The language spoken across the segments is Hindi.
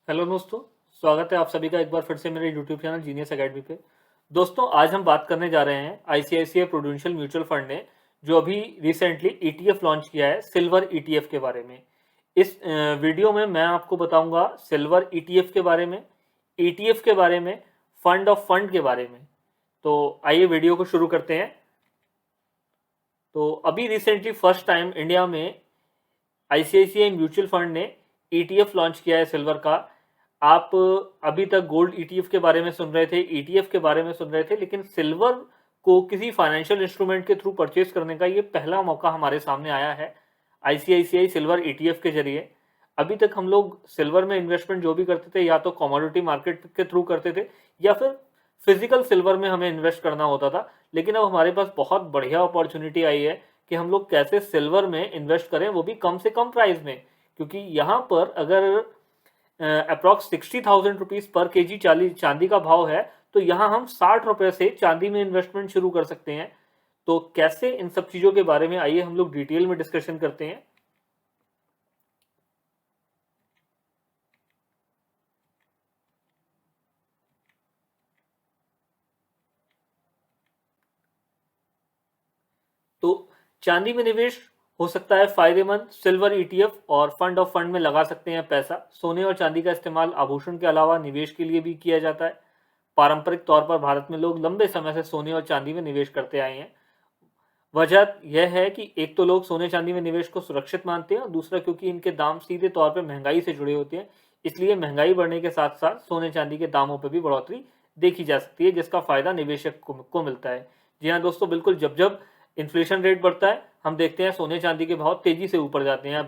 हेलो दोस्तों, स्वागत है आप सभी का एक बार फिर से मेरे यूट्यूब चैनल जीनियस एकेडमी पे। दोस्तों, आज हम बात करने जा रहे हैं आईसीआईसीआई प्रूडेंशियल म्यूचुअल फंड ने जो अभी रिसेंटली ईटीएफ लॉन्च किया है, सिल्वर ईटीएफ के बारे में। इस वीडियो में मैं आपको बताऊंगा सिल्वर ईटीएफ के बारे में, ईटीएफ के बारे में, फंड ऑफ फंड के बारे में। तो आइए वीडियो को शुरू करते हैं। तो अभी रिसेंटली फर्स्ट टाइम इंडिया में आईसीआईसीआई म्यूचुअल फंड ने ईटीएफ लॉन्च किया है सिल्वर का। आप अभी तक गोल्ड ईटीएफ के बारे में सुन रहे थे, ईटीएफ के बारे में सुन रहे थे, लेकिन सिल्वर को किसी फाइनेंशियल इंस्ट्रूमेंट के थ्रू परचेज करने का ये पहला मौका हमारे सामने आया है आईसीआईसीआई सिल्वर ईटीएफ के जरिए। अभी तक हम लोग सिल्वर में इन्वेस्टमेंट जो भी करते थे या तो कमोडिटी मार्केट के थ्रू करते थे या फिर फिजिकल सिल्वर में हमें इन्वेस्ट करना होता था, लेकिन अब हमारे पास बहुत बढ़िया अपॉर्चुनिटी आई है कि हम लोग कैसे सिल्वर में इन्वेस्ट करें, वो भी कम से कम प्राइस में। क्योंकि यहाँ पर अगर अप्रॉक्स 60,000 रुपीज पर केजी चांदी का भाव है, तो यहाँ हम 60 रुपए से चांदी में इन्वेस्टमेंट शुरू कर सकते हैं। तो कैसे, इन सब चीजों के बारे में आइए हम लोग डिटेल में डिस्कशन करते हैं। तो चांदी में निवेश हो सकता है फायदेमंद। सिल्वर ईटीएफ और फंड ऑफ फंड में लगा सकते हैं पैसा। सोने और चांदी का इस्तेमाल आभूषण के अलावा निवेश के लिए भी किया जाता है। पारंपरिक तौर पर भारत में लोग लंबे समय से सोने और चांदी में निवेश करते आए हैं। वजह यह है कि एक तो लोग सोने चांदी में निवेश को सुरक्षित मानते हैं और दूसरा क्योंकि इनके दाम सीधे तौर पर महंगाई से जुड़े होते हैं। इसलिए महंगाई बढ़ने के साथ साथ सोने चांदी के दामों पर भी बढ़ोतरी देखी जा सकती है, जिसका फायदा निवेशक को मिलता है। जी हाँ दोस्तों, बिल्कुल। जब जब इन्फ्लेशन रेट बढ़ता है, हम देखते हैं सोने चांदी के भाव तेजी से ऊपर जाते हैं।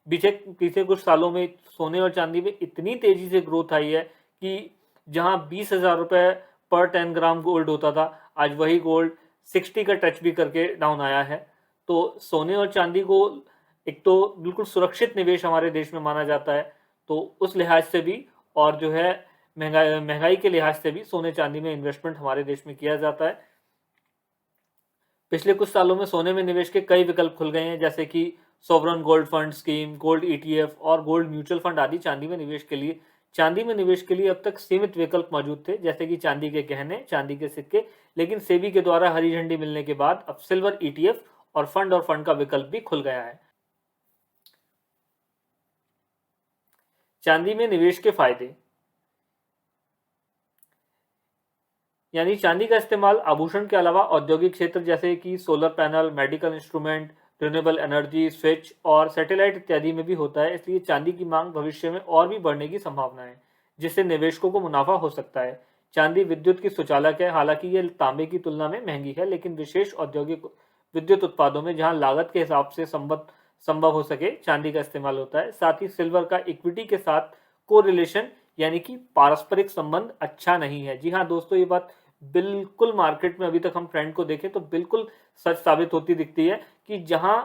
पिछले कुछ सालों में सोने और चांदी में इतनी तेजी से ग्रोथ आई है कि जहां 20,000 रुपए पर 10 ग्राम गोल्ड होता था, आज वही गोल्ड 60 का टच भी करके डाउन आया है। तो सोने और चांदी को एक तो बिल्कुल सुरक्षित निवेश हमारे देश में माना जाता है, तो उस लिहाज से भी और जो है महंगाई के लिहाज से भी सोने चांदी में इन्वेस्टमेंट हमारे देश में किया जाता है। पिछले कुछ सालों में सोने में निवेश के कई विकल्प खुल गए हैं, जैसे कि sovereign gold fund scheme, gold ETF और गोल्ड म्यूचुअल फंड आदि। चांदी में निवेश के लिए अब तक सीमित विकल्प मौजूद थे, जैसे कि चांदी के गहने, चांदी के सिक्के, लेकिन सेबी के द्वारा हरी झंडी मिलने के बाद अब सिल्वर ईटीएफ और फंड का विकल्प भी खुल गया है। चांदी में निवेश के फायदे, यानी चांदी का इस्तेमाल आभूषण के अलावा औद्योगिक क्षेत्र जैसे कि solar panel, medical instrument, renewable energy, switch और सैटेलाइट इत्यादि में भी होता है। इसलिए चांदी की मांग भविष्य में और भी बढ़ने की संभावना है, जिससे निवेशकों को मुनाफा हो सकता है। चांदी विद्युत की सुचालक है। हालांकि यह तांबे की तुलना में महंगी है, लेकिन विशेष औद्योगिक विद्युत उत्पादों में जहां लागत के हिसाब से संभव हो सके, चांदी का इस्तेमाल होता है। साथ ही सिल्वर का इक्विटी के साथ कोरिलेशन यानी कि पारस्परिक संबंध अच्छा नहीं है। जी हाँ दोस्तों, ये बात बिल्कुल मार्केट में अभी तक हम ट्रेंड को देखें तो बिल्कुल सच साबित होती दिखती है कि जहां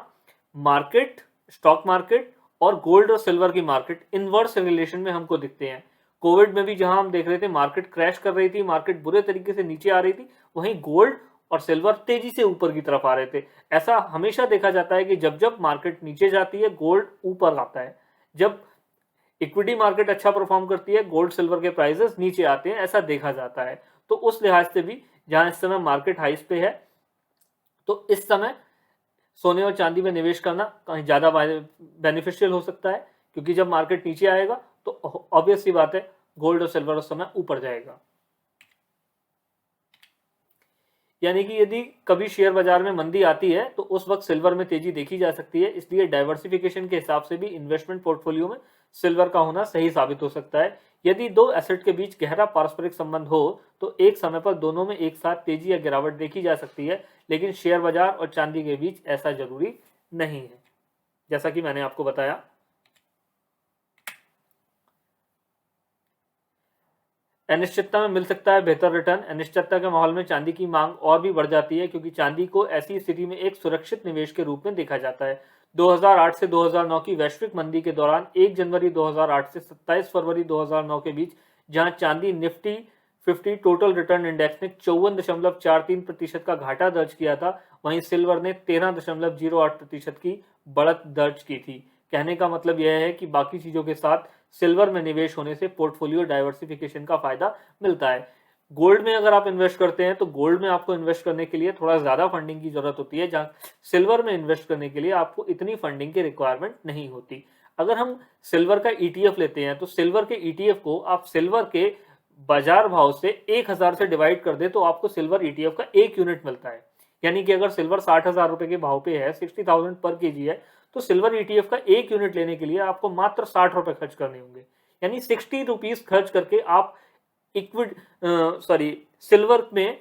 मार्केट, स्टॉक मार्केट और गोल्ड और सिल्वर की मार्केट इनवर्स रिलेशन में हमको दिखते हैं। कोविड में भी जहां हम देख रहे थे मार्केट क्रैश कर रही थी, मार्केट बुरे तरीके से नीचे आ रही थी, वहीं गोल्ड और सिल्वर तेजी से ऊपर की तरफ आ रहे थे। ऐसा हमेशा देखा जाता है कि जब जब मार्केट नीचे जाती है, गोल्ड ऊपर आता है। जब इक्विटी मार्केट अच्छा परफॉर्म करती है, गोल्ड सिल्वर के प्राइसेस नीचे आते हैं, ऐसा देखा जाता है। तो उस लिहाज से भी जहां इस समय मार्केट हाइस पे है, तो इस समय सोने और चांदी में निवेश करना कहीं ज्यादा बेनिफिशियल हो सकता है, क्योंकि जब मार्केट नीचे आएगा तो ऑब्वियस सी बात है गोल्ड और सिल्वर उस समय ऊपर जाएगा। यानी कि यदि कभी शेयर बाजार में मंदी आती है तो उस वक्त सिल्वर में तेजी देखी जा सकती है। इसलिए डाइवर्सिफिकेशन के हिसाब से भी इन्वेस्टमेंट पोर्टफोलियो में सिल्वर का होना सही साबित हो सकता है। यदि दो एसेट के बीच गहरा पारस्परिक संबंध हो तो एक समय पर दोनों में एक साथ तेजी या गिरावट देखी जा सकती है, लेकिन शेयर बाजार और चांदी के बीच ऐसा जरूरी नहीं है, जैसा कि मैंने आपको बताया। अनिश्चितता में मिल सकता है बेहतर रिटर्न। अनिश्चितता के माहौल में चांदी की मांग और भी बढ़ जाती है, क्योंकि चांदी को ऐसी स्थिति में एक सुरक्षित निवेश के रूप में देखा जाता है। 2008 से 2009 की वैश्विक मंदी के दौरान 1 जनवरी 2008 से 27 फरवरी 2009 के बीच जहां चांदी निफ्टी 50 टोटल रिटर्न इंडेक्स ने 54.43% का घाटा दर्ज किया था, वहीं सिल्वर ने 13.08% की बढ़त दर्ज की थी। कहने का मतलब यह है कि बाकी चीजों के साथ सिल्वर में निवेश होने से पोर्टफोलियो डाइवर्सिफिकेशन का फायदा मिलता है। गोल्ड में अगर आप इन्वेस्ट करते हैं तो गोल्ड में आपको इन्वेस्ट करने के लिए थोड़ा ज्यादा फंडिंग की जरूरत होती है, जहां सिल्वर में इन्वेस्ट करने के लिए आपको इतनी फंडिंग की रिक्वायरमेंट नहीं होती। अगर हम सिल्वर का ईटीएफ लेते हैं तो सिल्वर के ईटीएफ को आप सिल्वर के बाजार भाव से 1000 से डिवाइड कर दे तो आपको सिल्वर ईटीएफ का 1 यूनिट मिलता है। यानी कि अगर सिल्वर 60,000 रुपए के भाव पे है, 60,000 पर केजी है, तो सिल्वर ईटीएफ का 1 यूनिट लेने के लिए आपको मात्र 60 रुपए खर्च करने होंगे। यानी 60 रुपीज खर्च करके आप सिल्वर में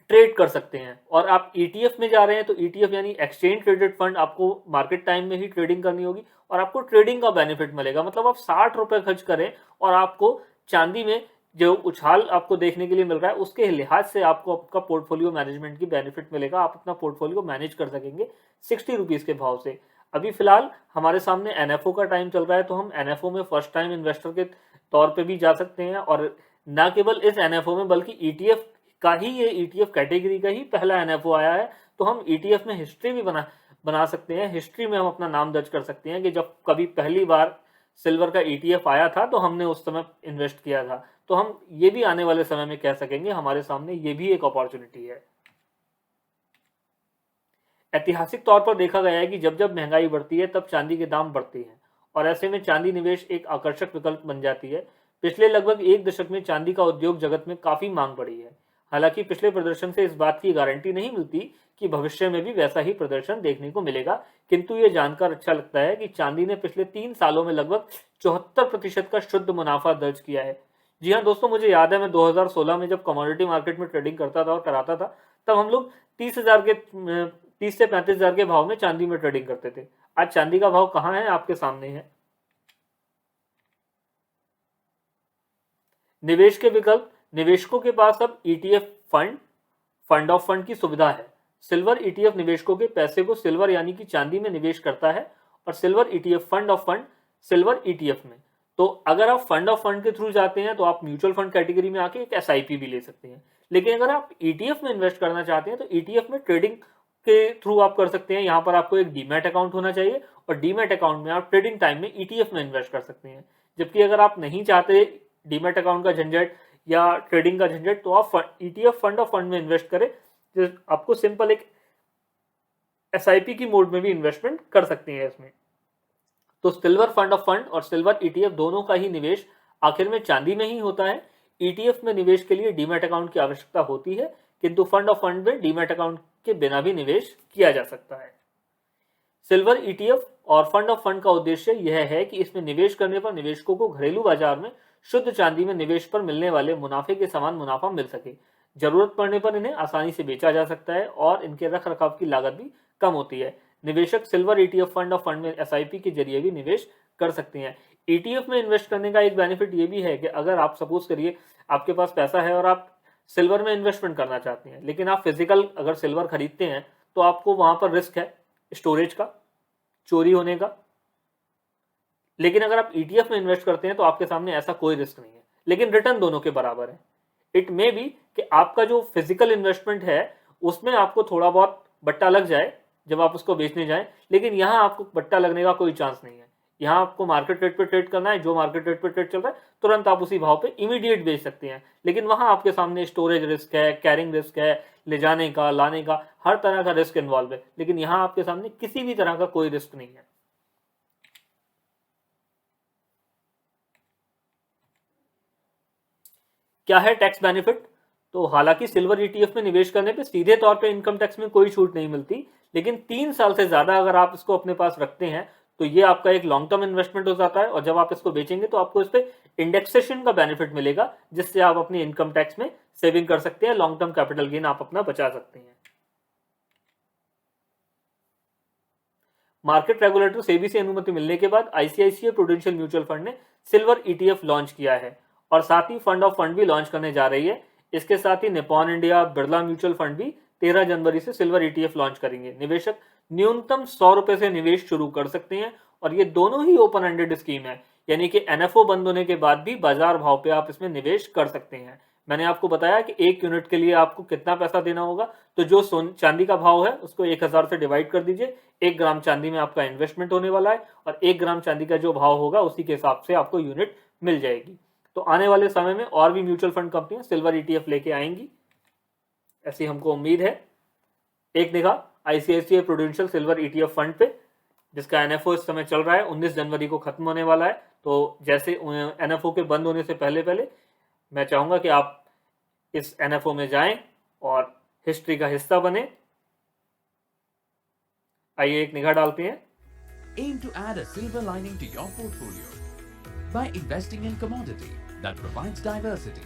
ट्रेड कर सकते हैं। और आप ईटीएफ में जा रहे हैं तो ईटीएफ यानी एक्सचेंज ट्रेडेड फंड, आपको मार्केट टाइम में ही ट्रेडिंग करनी होगी और आपको ट्रेडिंग का बेनिफिट मिलेगा। मतलब आप 60 रुपए खर्च करें और आपको चांदी में जो उछाल आपको देखने के लिए मिल रहा है उसके लिहाज से आपको आपका पोर्टफोलियो मैनेजमेंट की बेनिफिट मिलेगा। आप अपना पोर्टफोलियो मैनेज कर सकेंगे 60 रुपीज के भाव से। अभी फिलहाल हमारे सामने एनएफओ का टाइम चल रहा है, तो हम एनएफओ में फर्स्ट टाइम इन्वेस्टर के तौर पे भी जा सकते हैं। और न केवल इस एनएफओ में बल्कि ईटीएफ का ही, ये ईटीएफ कैटेगरी का ही पहला एनएफओ आया है, तो हम ईटीएफ में हिस्ट्री भी बना सकते हैं। हिस्ट्री में हम अपना नाम दर्ज कर सकते हैं कि जब कभी पहली बार सिल्वर का ईटीएफ आया था तो हमने उस समय इन्वेस्ट किया था। तो हम ये भी आने वाले समय में कह सकेंगे हमारे सामने ये भी एक अपॉर्चुनिटी है। ऐतिहासिक तौर पर देखा गया है कि जब जब महंगाई बढ़ती है तब चांदी के दाम बढ़ते हैं और ऐसे में चांदी निवेश एक आकर्षक विकल्प बन जाती है। पिछले लगभग 1 दशक में चांदी का उद्योग जगत में काफी मांग बढ़ी है। हालांकि पिछले प्रदर्शन से इस बात की गारंटी नहीं मिलती कि भविष्य में भी वैसा ही प्रदर्शन देखने को मिलेगा, किंतु ये जानकर अच्छा लगता है कि चांदी ने पिछले 3 सालों में लगभग 74% का शुद्ध मुनाफा दर्ज किया है। जी हाँ दोस्तों, मुझे याद है मैं 2016 में जब कमोडिटी मार्केट में ट्रेडिंग करता था और कराता था, तब हम लोग 30 से 35,000 के भाव में चांदी में ट्रेडिंग करते थे। आज चांदी का भाव कहाँ है, आपके सामने है। निवेश के विकल्प, निवेशकों के पास अब ईटीएफ फंड ऑफ फंड की सुविधा है। सिल्वर ईटीएफ निवेशकों के पैसे को सिल्वर यानी कि चांदी में निवेश करता है और silver ETF fund of fund silver ETF में। तो अगर आप फंड ऑफ फंड के थ्रू जाते हैं तो आप म्यूचुअल फंड कैटेगरी में आके एक एसआईपी भी ले सकते हैं। लेकिन अगर आप ईटीएफ में इन्वेस्ट करना चाहते हैं तो ईटीएफ में ट्रेडिंग के थ्रू आप कर सकते हैं। यहाँ पर आपको एक डीमैट अकाउंट होना चाहिए और डीमैट अकाउंट में आप ट्रेडिंग टाइम में ईटीएफ में इन्वेस्ट कर सकते हैं। जबकि अगर आप नहीं चाहते डीमैट अकाउंट का झंझट या ट्रेडिंग का झंझट, तो आप ईटीएफ फंड ऑफ फंड में इन्वेस्ट करें, जो आपको सिंपल एक एसआईपी की मोड में भी इन्वेस्टमेंट कर सकते हैं इसमें। तो सिल्वर फंड ऑफ फंड और सिल्वर ईटीएफ दोनों का ही निवेश आखिर में चांदी में ही होता है। ईटीएफ में निवेश के लिए डीमैट अकाउंट की आवश्यकता होती है, किंतु फंड ऑफ फंड में डीमैट अकाउंट के बिना भी निवेश किया जा सकता है। सिल्वर ईटीएफ और फंड ऑफ फंड का उद्देश्य यह है कि इसमें निवेश करने पर निवेशकों को घरेलू बाजार में शुद्ध चांदी में निवेश पर मिलने वाले मुनाफे के समान मुनाफा मिल सके। जरूरत पड़ने पर इन्हें आसानी से बेचा जा सकता है और इनके रख रखाव की लागत भी कम होती है। निवेशक silver ETF fund of fund में एसआईपी के जरिए भी निवेश कर सकते हैं। ईटीएफ में इन्वेस्ट करने का एक बेनिफिट ये भी है कि अगर आप सपोज करिए आपके पास पैसा है और आप सिल्वर में इन्वेस्टमेंट करना चाहते हैं, लेकिन आप फिजिकल अगर सिल्वर खरीदते हैं तो आपको वहां पर रिस्क है स्टोरेज का, चोरी होने का। लेकिन अगर आप ईटीएफ में इन्वेस्ट करते हैं तो आपके सामने ऐसा कोई रिस्क नहीं है, लेकिन रिटर्न दोनों के बराबर है। इट मे बी कि आपका जो फिजिकल इन्वेस्टमेंट है उसमें आपको थोड़ा बहुत बट्टा लग जाए जब आप उसको बेचने जाएं, लेकिन यहां आपको बट्टा लगने का कोई चांस नहीं है। यहां आपको मार्केट रेट पे ट्रेड करना है, जो मार्केट रेट पे ट्रेड चल रहा है तुरंत आप उसी भाव पे इमीडिएट बेच सकते हैं। लेकिन वहां आपके सामने स्टोरेज रिस्क है, कैरिंग रिस्क है, ले जाने का, लाने का, हर तरह का रिस्क इन्वॉल्व है। लेकिन यहां आपके सामने किसी भी तरह का कोई रिस्क नहीं है। क्या है टैक्स बेनिफिट? तो हालांकि सिल्वर ईटीएफ में निवेश करने पे सीधे तौर पे इनकम टैक्स में कोई छूट नहीं मिलती, लेकिन 3 साल से ज्यादा अगर आप इसको अपने पास रखते हैं तो ये आपका एक लॉन्ग टर्म इन्वेस्टमेंट हो जाता है और जब आप इसको बेचेंगे तो आपको इस पे इंडेक्सेशन का बेनिफिट मिलेगा, जिससे आप अपनी इनकम टैक्स में सेविंग कर सकते हैं। लॉन्ग टर्म कैपिटल गेन आप अपना बचा सकते हैं। मार्केट रेगुलेटर सेबी से अनुमति मिलने के बाद आईसीआईसीआई प्रूडेंशियल म्यूचुअल फंड ने सिल्वर ईटीएफ लॉन्च किया है और साथ ही फंड ऑफ फंड भी लॉन्च करने जा रही है। इसके साथ ही Nippon India, Birla mutual fund भी 13 जनवरी से सिल्वर ईटीएफ लॉन्च करेंगे। निवेशक न्यूनतम 100 रुपए से निवेश शुरू कर सकते हैं और ये दोनों ही ओपन एंडेड स्कीम है, यानी कि एनएफओ बंद होने के बाद भी बाजार भाव पे आप इसमें निवेश कर सकते हैं। मैंने आपको बताया कि 1 यूनिट के लिए आपको कितना पैसा देना होगा, तो जो चांदी का भाव है उसको 1000 से डिवाइड कर दीजिए, 1 ग्राम चांदी में आपका इन्वेस्टमेंट होने वाला है और 1 ग्राम चांदी का जो भाव होगा उसी के हिसाब से आपको यूनिट मिल जाएगी। तो आने वाले समय में और भी म्यूचुअल फंड कंपनियां सिल्वर ETF लेके आएंगी, ऐसी हमको उम्मीद है। एक निगाह ICICI prudential silver ETF fund पे, जिसका NFO इस समय चल रहा है, 19 जनवरी को खत्म होने वाला है। तो जैसे NFO के बंद होने से पहले पहले मैं चाहूंगा कि आप इस NFO में जाएं और हिस्ट्री का हिस्सा बने। आइए एक निगाह डालते हैं। Aim to add a silver lining to your portfolio by investing in commodity that provides diversity,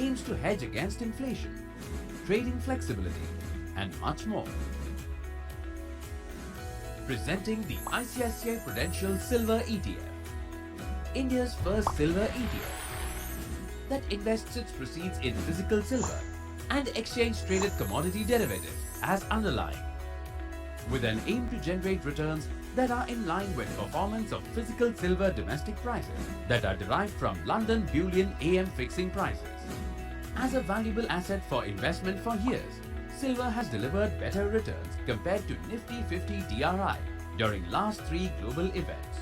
aims to hedge against inflation, trading flexibility, and much more. Presenting the ICICI Prudential Silver ETF, India's first silver ETF that invests its proceeds in physical silver and exchange-traded commodity derivatives as underlying, with an aim to generate returns that are in line with performance of physical silver domestic prices that are derived from London Bullion AM fixing prices. As a valuable asset for investment for years, silver has delivered better returns compared to Nifty 50 DRI during last 3 global events.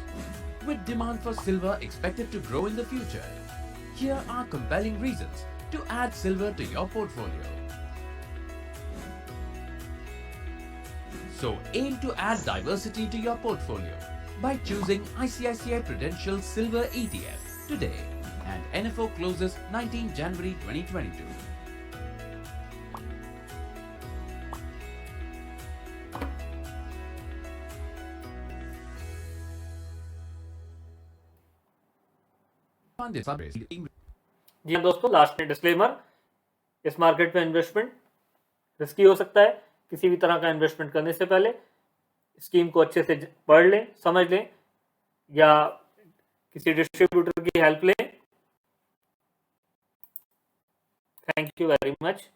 With demand for silver expected to grow in the future, here are compelling reasons to add silver to your portfolio. So aim to add diversity to your portfolio by choosing ICICI Prudential Silver ETF today, and NFO closes 19 January 2022. जी हाँ दोस्तों, लास्ट में डिस्क्लेमर, इस मार्केट में इन्वेस्टमेंट रिस्की हो सकता है। किसी भी तरह का इन्वेस्टमेंट करने से पहले स्कीम को अच्छे से पढ़ लें, समझ लें, या किसी डिस्ट्रीब्यूटर की हेल्प लें। Thank you very much.